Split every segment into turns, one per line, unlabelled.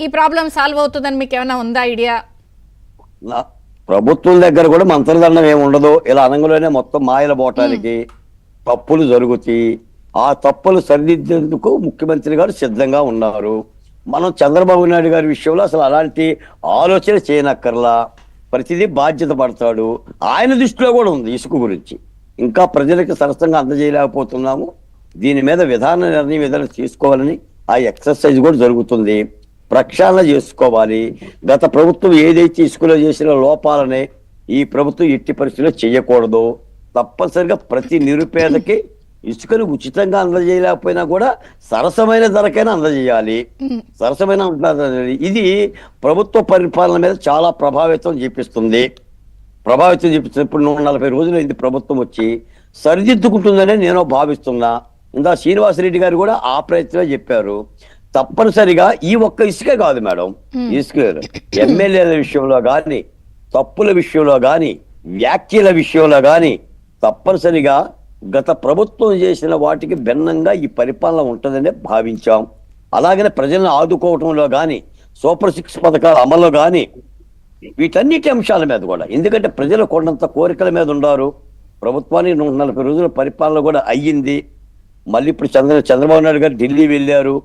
ఈ problem solve అవుతుందని మీకు ఏమైనా ఉందా ఐడియా?
ప్రభుత్వం దగ్గర కూడా మంత్రదండం ఏమి ఉండదు. ఇలా అనంగంలోనే మొత్తం మాయల పోవటానికి తప్పులు జరుగుతాయి. ఆ తప్పులు సరిదిద్దేందుకు ముఖ్యమంత్రి గారు సిద్ధంగా ఉన్నారు. మనం చంద్రబాబు నాయుడు గారి విషయంలో అసలు అలాంటి ఆలోచన చేయనక్కర్లా. ప్రతిదీ బాధ్యత పడతాడు. ఆయన దృష్టిలో కూడా ఉంది ఇసుక గురించి. ఇంకా ప్రజలకు సరసంగా అందజేయలేకపోతున్నాము. దీని మీద నిర్ణయం తీసుకోవాలని ఆ ఎక్సర్సైజ్ కూడా జరుగుతుంది. ప్రక్షాళన చేసుకోవాలి. గత ప్రభుత్వం ఏదైతే ఇసుకలో చేసిన లోపాలనే ఈ ప్రభుత్వం ఎట్టి పరిస్థితిలో చేయకూడదు. తప్పనిసరిగా ప్రతి నిరుపేదకి ఇసుకను ఉచితంగా అందజేయలేకపోయినా కూడా సరసమైన ధరకైనా అందజేయాలి. సరసమైన ఇది ప్రభుత్వ పరిపాలన మీద చాలా ప్రభావితం చూపిస్తుంది. ఇప్పుడు 140 రోజులు అయింది ప్రభుత్వం వచ్చి. సరిదిద్దుకుంటుందనే నేను భావిస్తున్నా. ఇందా శ్రీనివాసరెడ్డి గారు కూడా ఆ ప్రయత్నమే చెప్పారు. తప్పనిసరిగా ఈ ఒక్క ఇసుకే కాదు మేడం, ఇసుక ఎమ్మెల్యేల విషయంలో కానీ, తప్పుల విషయంలో కానీ, వ్యాఖ్యల విషయంలో కానీ తప్పనిసరిగా గత ప్రభుత్వం చేసిన వాటికి భిన్నంగా ఈ పరిపాలన ఉంటుందనే భావించాం. అలాగనే ప్రజలను ఆదుకోవటంలో కానీ, సూపర్ 6 పథకాల అమల్లో కానీ, వీటన్నిటి అంశాల మీద కూడా, ఎందుకంటే ప్రజలు కొండంత కోరికల మీద ఉన్నారు. ప్రభుత్వానికి 140 రోజుల పరిపాలన కూడా అయ్యింది. మళ్ళీ ఇప్పుడు చంద్రబాబు నాయుడు గారు ఢిల్లీ వెళ్ళారు.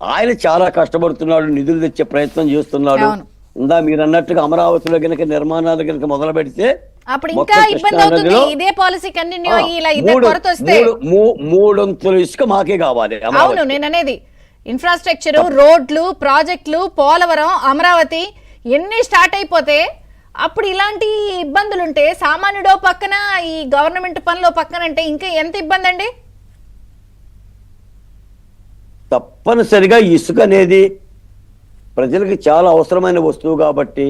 ఆయన చాలా కష్టపడుతున్నాడు, నిధులు తెచ్చే ప్రయత్నం చేస్తున్నాడు. ఇందా మీరు అన్నట్టుగా అమరావతిలో గనక నిర్మాణాలు గనక మొదలు పెడితే మూడొంతులు ఇసుక మాకే కావాలి.
అవును, నేను అనేది ఇన్ఫ్రాస్ట్రక్చర్, రోడ్లు, ప్రాజెక్టులు, పోలవరం, అమరావతి ఎన్ని స్టార్ట్ అయిపోతే అప్పుడు ఇలాంటి ఇబ్బందులుంటే సామాన్యుడో పక్కన, ఈ గవర్నమెంట్ పనిలో పక్కన అంటే ఇంకా ఎంత ఇబ్బంది అండి?
తప్పనిసరిగా ఇసుక అనేది ప్రజలకు చాలా అవసరమైన వస్తువు కాబట్టి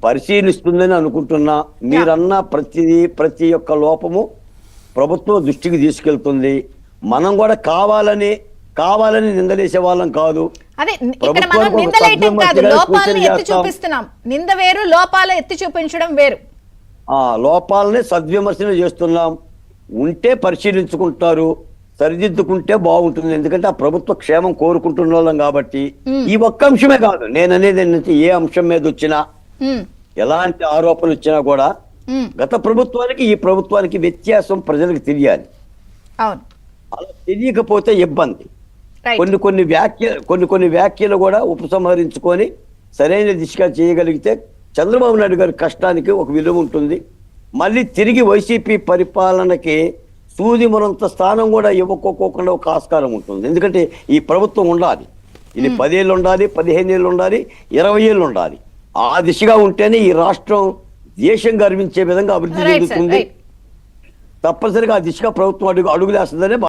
పరిశీలిస్తుందని అనుకుంటున్నా. మీరన్న ప్రతి ఒక్క లోపము ప్రభుత్వం దృష్టికి తీసుకెళ్తుంది. మనం కూడా కావాలని నిందలేసే వాళ్ళం కాదు.
అదే ఇక్కడ మనం నిందలేయటం కాదు, లోపాలను ఎత్తి చూపిస్తున్నాం. నింద వేరు, లోపాలు ఎత్తి చూపించడం వేరు.
లోపాలని సద్విమర్శన చేస్తున్నాం. ఉంటే పరిశీలించుకుంటారు, సరిదిద్దుకుంటే బాగుంటుంది. ఎందుకంటే ఆ ప్రభుత్వ క్షేమం కోరుకుంటున్న వాళ్ళం కాబట్టి. ఈ ఒక్క అంశమే కాదు, నేను అనేది ఏంటంటే ఏ అంశం మీద వచ్చినా, ఎలాంటి ఆరోపణలు వచ్చినా కూడా గత ప్రభుత్వానికి ఈ ప్రభుత్వానికి వ్యత్యాసం ప్రజలకు తెలియాలి. అలా తెలియకపోతే ఇబ్బంది. కొన్ని వ్యాఖ్యలు కూడా ఉపసంహరించుకొని సరైన దిశగా చేయగలిగితే చంద్రబాబు నాయుడు గారి కష్టానికి ఒక విలువ ఉంటుంది. మళ్ళీ తిరిగి వైసీపీ పరిపాలనకి సూది మనంత స్థానం కూడా ఇవ్వకోకుండా ఒక ఆస్కారం ఉంటుంది. ఎందుకంటే ఈ ప్రభుత్వం ఉండాలి, ఇది 10 ఏళ్ళు ఉండాలి, 15 ఏళ్ళు ఉండాలి, 20 ఏళ్ళు ఉండాలి. ఆ దిశగా ఉంటేనే ఈ రాష్ట్రం దేశం గర్వించే విధంగా అభివృద్ధి చెందుతుంది. తప్పనిసరిగా ఆ దిశగా ప్రభుత్వం అడుగులేస్తుందనే